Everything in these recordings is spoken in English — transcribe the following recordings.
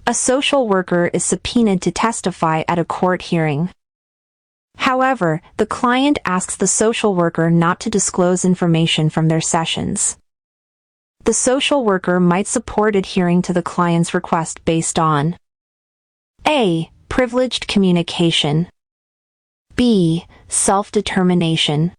A social worker is subpoenaed to testify at a court hearing. However, the client asks the social worker not to disclose information from their sessions. The social worker might support adhering to the client's request based on A. Privileged communication. B. Self-determination.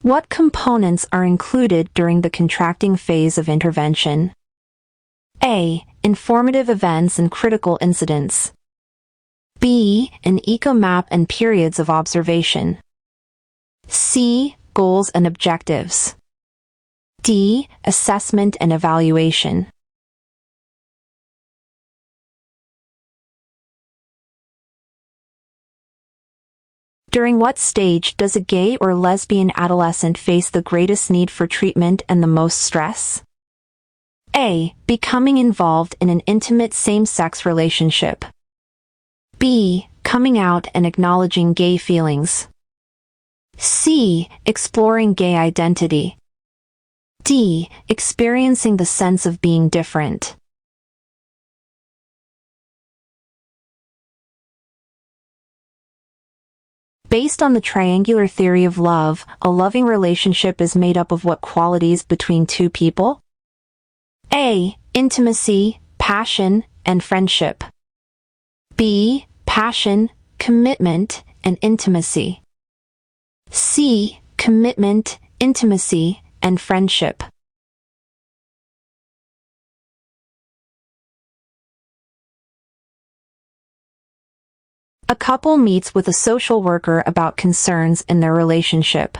What components are included during the contracting phase of intervention? A. Informative events and critical incidents. B. An eco map and periods of observation. C. Goals and objectives. D. Assessment and evaluation. During what stage does a gay or lesbian adolescent face the greatest need for treatment and the most stress? A. Becoming involved in an intimate same-sex relationship. B. Coming out and acknowledging gay feelings. C. Exploring gay identity. D. Experiencing the sense of being different. Based on the triangular theory of love, a loving relationship is made up of what qualities between two people? A. Intimacy, passion, and friendship. B. Passion, commitment, and intimacy. C. Commitment, intimacy, and friendship. A couple meets with a social worker about concerns in their relationship.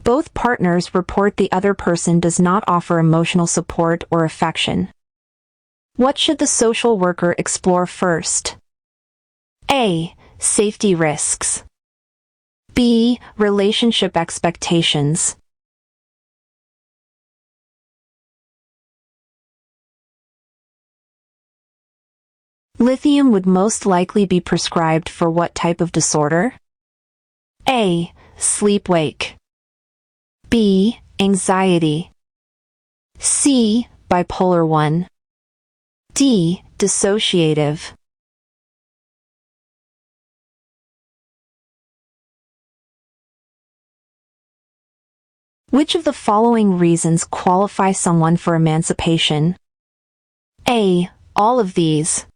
Both partners report the other person does not offer emotional support or affection. What should the social worker explore first? A. Safety risks. B. Relationship expectations. Lithium would most likely be prescribed for what type of disorder? A. Sleep-wake. B. Anxiety. C. Bipolar 1. D. Dissociative. Which of the following reasons qualify someone for emancipation? A. All of these.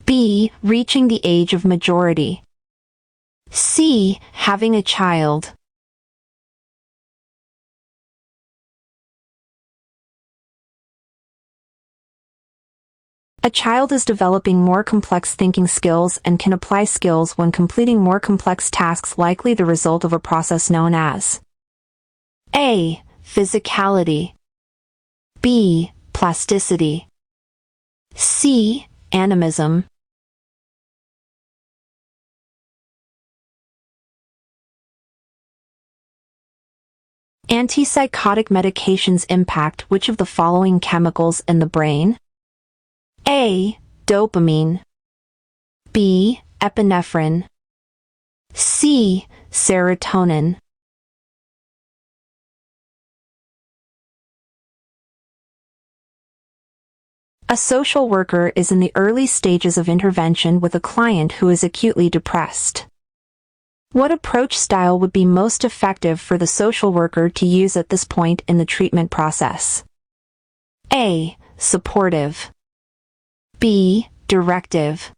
B. Reaching the age of majority. C. Having a child. A child is developing more complex thinking skills and can apply skills when completing more complex tasks, likely the result of a process known as A. Physicality. B. Plasticity. C. Animism. Antipsychotic medications impact which of the following chemicals in the brain? A. Dopamine. B. Epinephrine. C. Serotonin. A social worker is in the early stages of intervention with a client who is acutely depressed. What approach style would be most effective for the social worker to use at this point in the treatment process? A. Supportive. B. Directive.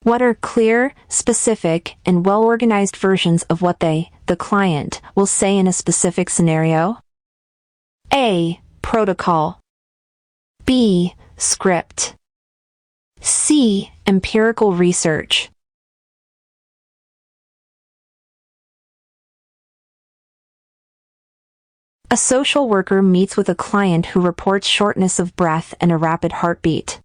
What are clear, specific, and well-organized versions of what they, the client, will say in a specific scenario? A. Protocol. B. Script. C. Empirical research. A social worker meets with a client who reports shortness of breath and a rapid heartbeat.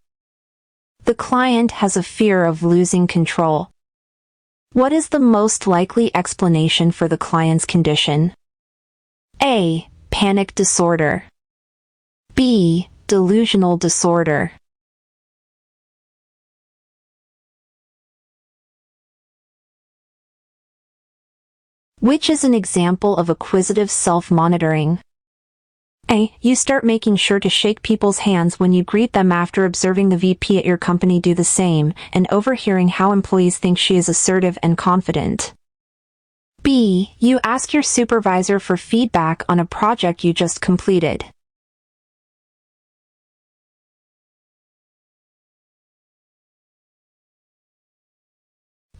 The client has a fear of losing control. What is the most likely explanation for the client's condition? A. Panic disorder. B. Delusional disorder. Which is an example of acquisitive self-monitoring? A. You start making sure to shake people's hands when you greet them after observing the VP at your company do the same, and overhearing how employees think she is assertive and confident. B. You ask your supervisor for feedback on a project you just completed.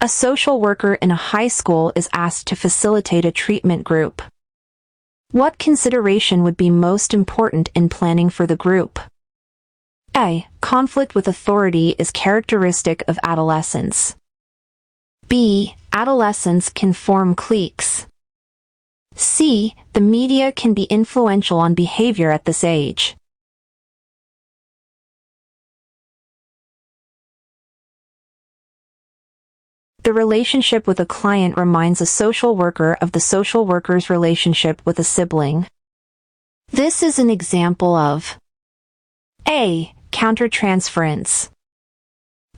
A social worker in a high school is asked to facilitate a treatment group. What consideration would be most important in planning for the group? A. Conflict with authority is characteristic of adolescence. B. Adolescents can form cliques. C. The media can be influential on behavior at this age. The relationship with a client reminds a social worker of the social worker's relationship with a sibling. This is an example of A. Countertransference.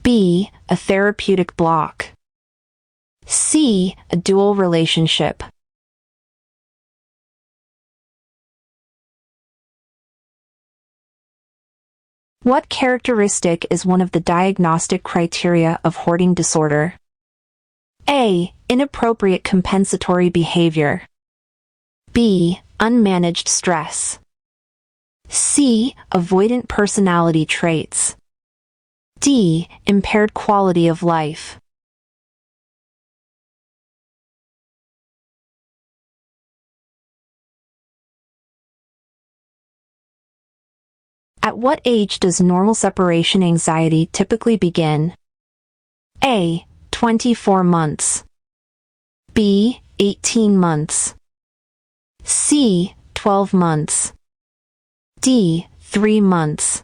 B. A therapeutic block. C. A dual relationship. What characteristic is one of the diagnostic criteria of hoarding disorder? A. Inappropriate compensatory behavior. B. Unmanaged stress. C. Avoidant personality traits. D. Impaired quality of life. At what age does normal separation anxiety typically begin? A. 24 months. B. 18 months. C. 12 months. D. 3 months.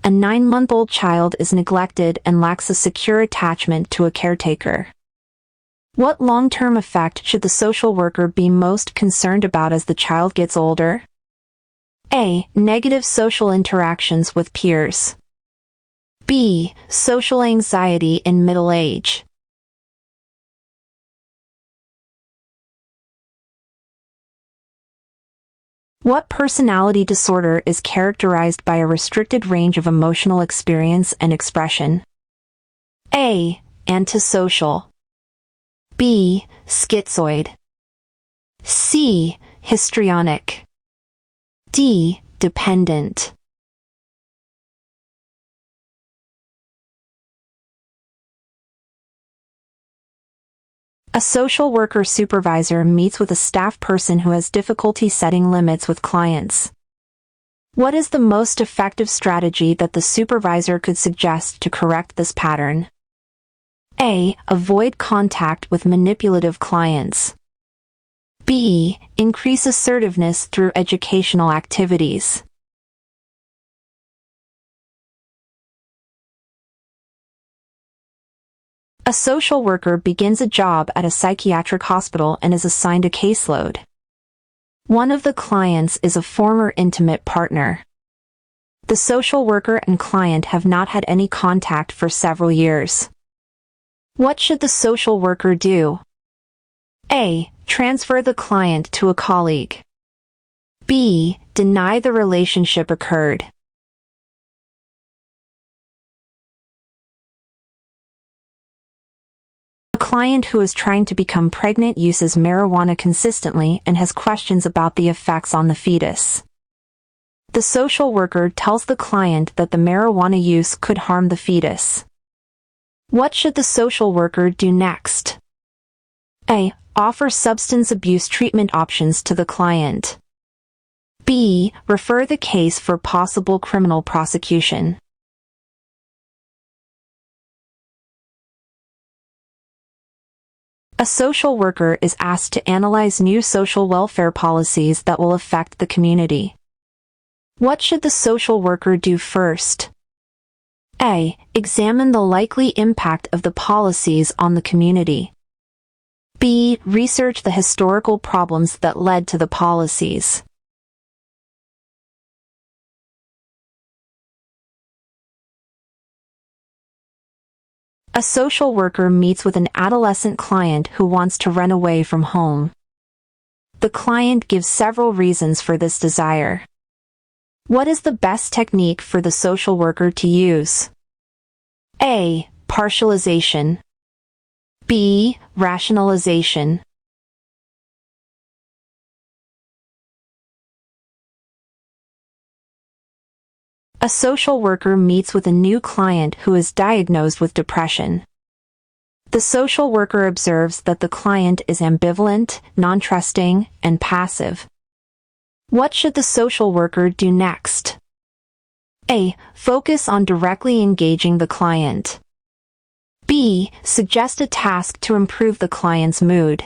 A 9-month-old child is neglected and lacks a secure attachment to a caretaker. What long-term effect should the social worker be most concerned about as the child gets older? A. Negative social interactions with peers. B. Social anxiety in middle age. What personality disorder is characterized by a restricted range of emotional experience and expression? A. Antisocial. B. Schizoid. C. Histrionic. D. Dependent. A social worker supervisor meets with a staff person who has difficulty setting limits with clients. What is the most effective strategy that the supervisor could suggest to correct this pattern? A. Avoid contact with manipulative clients. B. Increase assertiveness through educational activities. A social worker begins a job at a psychiatric hospital and is assigned a caseload. One of the clients is a former intimate partner. The social worker and client have not had any contact for several years. What should the social worker do? A. Transfer the client to a colleague. B. Deny the relationship occurred. A client who is trying to become pregnant uses marijuana consistently and has questions about the effects on the fetus. The social worker tells the client that the marijuana use could harm the fetus. What should the social worker do next? A. Offer substance abuse treatment options to the client. B. Refer the case for possible criminal prosecution. A social worker is asked to analyze new social welfare policies that will affect the community. What should the social worker do first? A. Examine the likely impact of the policies on the community. B. Research the historical problems that led to the policies. A social worker meets with an adolescent client who wants to run away from home. The client gives several reasons for this desire. What is the best technique for the social worker to use? A. Partialization. B. Rationalization. A social worker meets with a new client who is diagnosed with depression. The social worker observes that the client is ambivalent, non-trusting, and passive. What should the social worker do next? A. Focus on directly engaging the client. B. Suggest a task to improve the client's mood.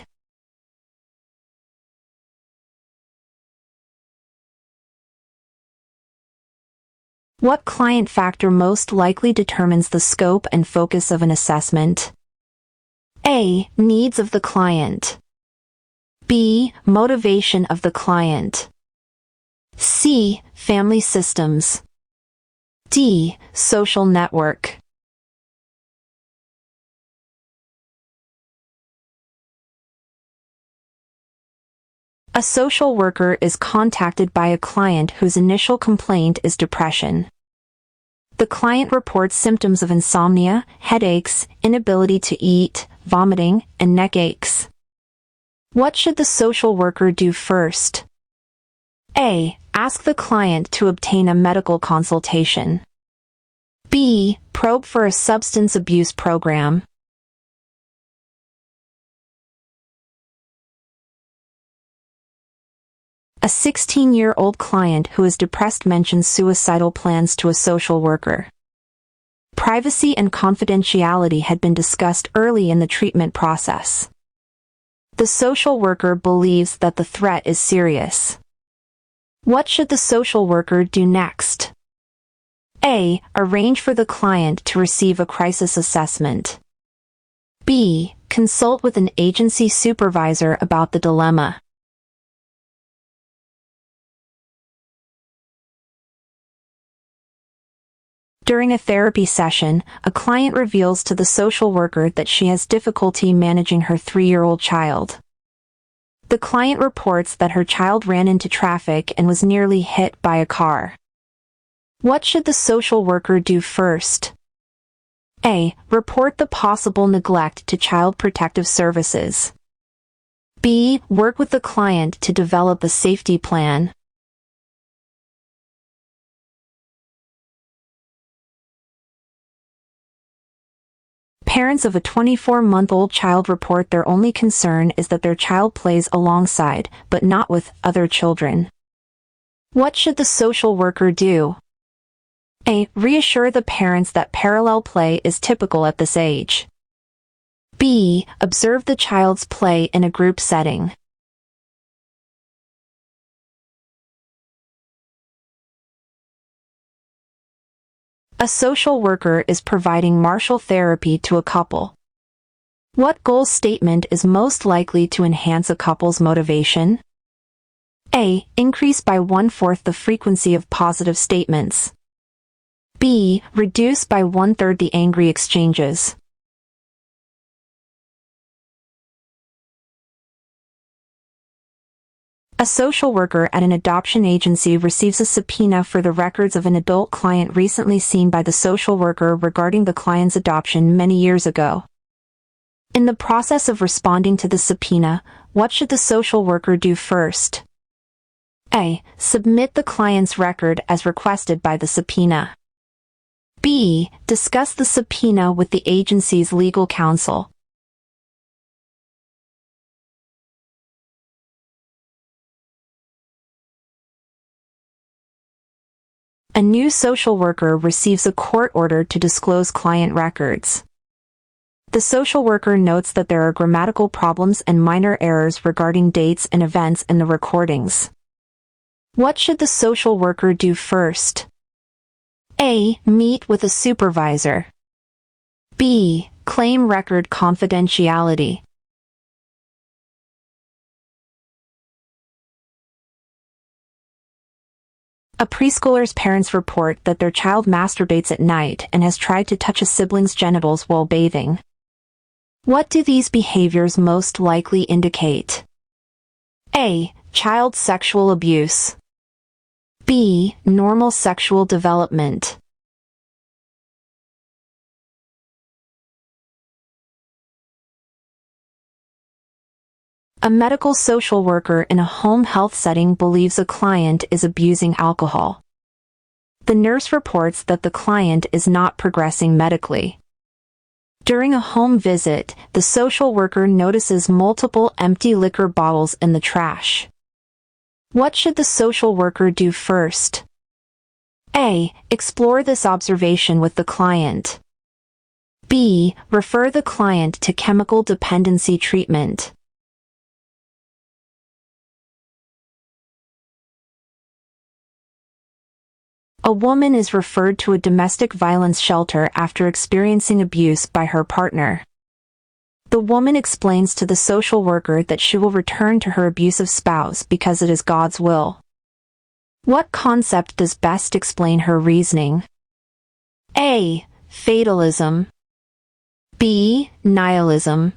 What client factor most likely determines the scope and focus of an assessment? A. Needs of the client. B. Motivation of the client. C. Family systems. D. Social network. A social worker is contacted by a client whose initial complaint is depression. The client reports symptoms of insomnia, headaches, inability to eat, vomiting, and neck aches. What should the social worker do first? A. Ask the client to obtain a medical consultation. B. Probe for a substance abuse program. A 16-year-old client who is depressed mentions suicidal plans to a social worker. Privacy and confidentiality had been discussed early in the treatment process. The social worker believes that the threat is serious. What should the social worker do next? A. Arrange for the client to receive a crisis assessment. B. Consult with an agency supervisor about the dilemma. During a therapy session, a client reveals to the social worker that she has difficulty managing her 3-year-old child. The client reports that her child ran into traffic and was nearly hit by a car. What should the social worker do first? A. Report the possible neglect to Child Protective Services. B. Work with the client to develop a safety plan. Parents of a 24-month-old child report their only concern is that their child plays alongside, but not with, other children. What should the social worker do? A. Reassure the parents that parallel play is typical at this age. B. Observe the child's play in a group setting. A social worker is providing martial therapy to a couple. What goal statement is most likely to enhance a couple's motivation? A. Increase by 1/4 the frequency of positive statements. B. Reduce by 1/3 the angry exchanges. A social worker at an adoption agency receives a subpoena for the records of an adult client recently seen by the social worker regarding the client's adoption many years ago. In the process of responding to the subpoena, what should the social worker do first? A. Submit the client's record as requested by the subpoena. B. Discuss the subpoena with the agency's legal counsel. A new social worker receives a court order to disclose client records. The social worker notes that there are grammatical problems and minor errors regarding dates and events in the recordings. What should the social worker do first? A. Meet with a supervisor. B. Claim record confidentiality. A preschooler's parents report that their child masturbates at night and has tried to touch a sibling's genitals while bathing. What do these behaviors most likely indicate? A. Child sexual abuse. B. Normal sexual development. A medical social worker in a home health setting believes a client is abusing alcohol. The nurse reports that the client is not progressing medically. During a home visit, the social worker notices multiple empty liquor bottles in the trash. What should the social worker do first? A. Explore this observation with the client. B. Refer the client to chemical dependency treatment. A woman is referred to a domestic violence shelter after experiencing abuse by her partner. The woman explains to the social worker that she will return to her abusive spouse because it is God's will. What concept does best explain her reasoning? A. Fatalism. B. Nihilism.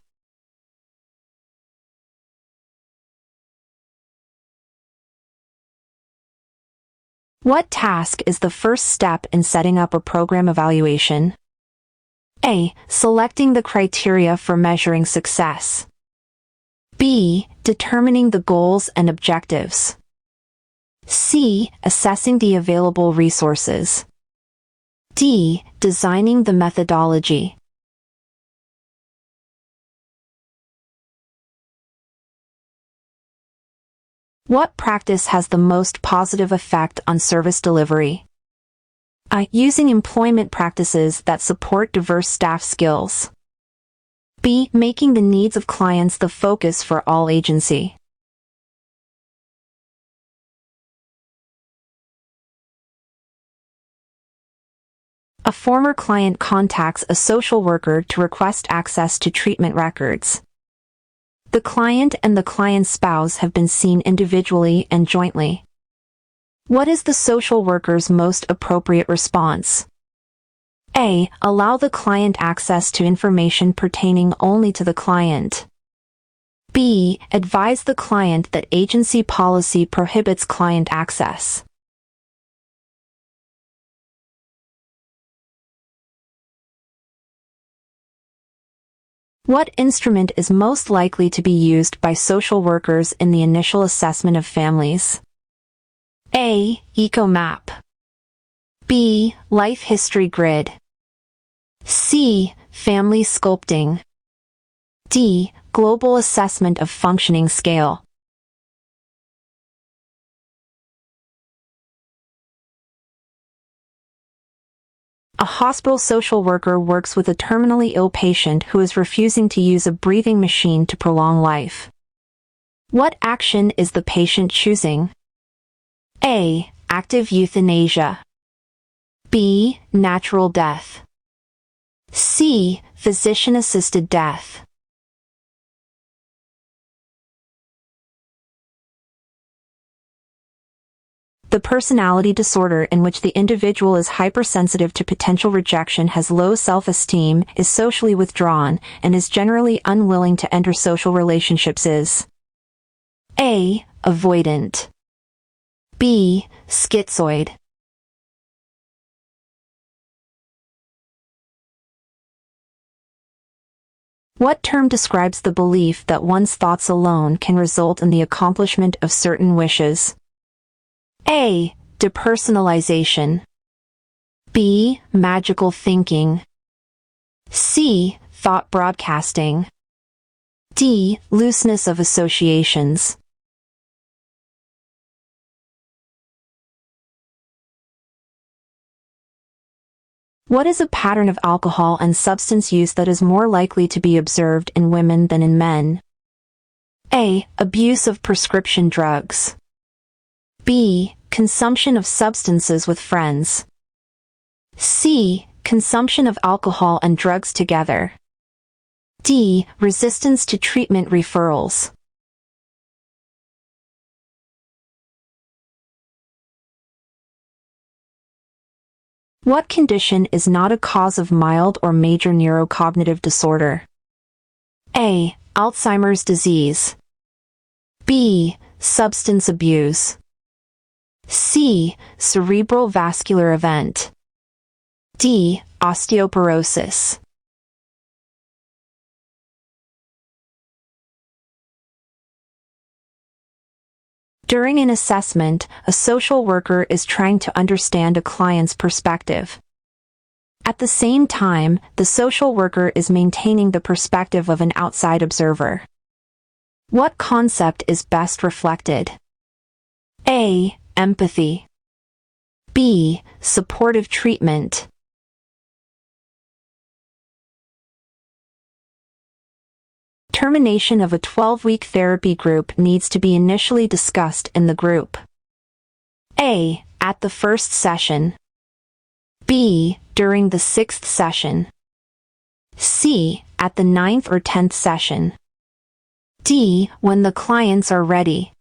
What task is the first step in setting up a program evaluation? A. Selecting the criteria for measuring success. B. Determining the goals and objectives. C. Assessing the available resources. D. Designing the methodology. What practice has the most positive effect on service delivery? A. Using employment practices that support diverse staff skills. B. Making the needs of clients the focus for all agency. A former client contacts a social worker to request access to treatment records. The client and the client's spouse have been seen individually and jointly. What is the social worker's most appropriate response? A. Allow the client access to information pertaining only to the client. B. Advise the client that agency policy prohibits client access. What instrument is most likely to be used by social workers in the initial assessment of families? A. Eco-map. B. Life history grid. C. Family sculpting. D. Global assessment of functioning scale. A hospital social worker works with a terminally ill patient who is refusing to use a breathing machine to prolong life. What action is the patient choosing? A. Active euthanasia. B. Natural death. C. Physician-assisted death. The personality disorder in which the individual is hypersensitive to potential rejection, has low self-esteem, is socially withdrawn, and is generally unwilling to enter social relationships is A. Avoidant. B. Schizoid. What term describes the belief that one's thoughts alone can result in the accomplishment of certain wishes? A. Depersonalization. B. Magical thinking. C. Thought broadcasting. D. Looseness of associations. What is a pattern of alcohol and substance use that is more likely to be observed in women than in men? A. Abuse of prescription drugs. B. Consumption of substances with friends. C. Consumption of alcohol and drugs together. D. Resistance to treatment referrals. What condition is not a cause of mild or major neurocognitive disorder? A. Alzheimer's disease. B. Substance abuse. C. Cerebral vascular event. D. Osteoporosis. During an assessment, a social worker is trying to understand a client's perspective. At the same time, the social worker is maintaining the perspective of an outside observer. What concept is best reflected? A. Empathy. B. Supportive treatment. Termination of a 12-week therapy group needs to be initially discussed in the group. A. At the first session. B. During the 6th session. C. At the 9th or 10th session. D. When the clients are ready.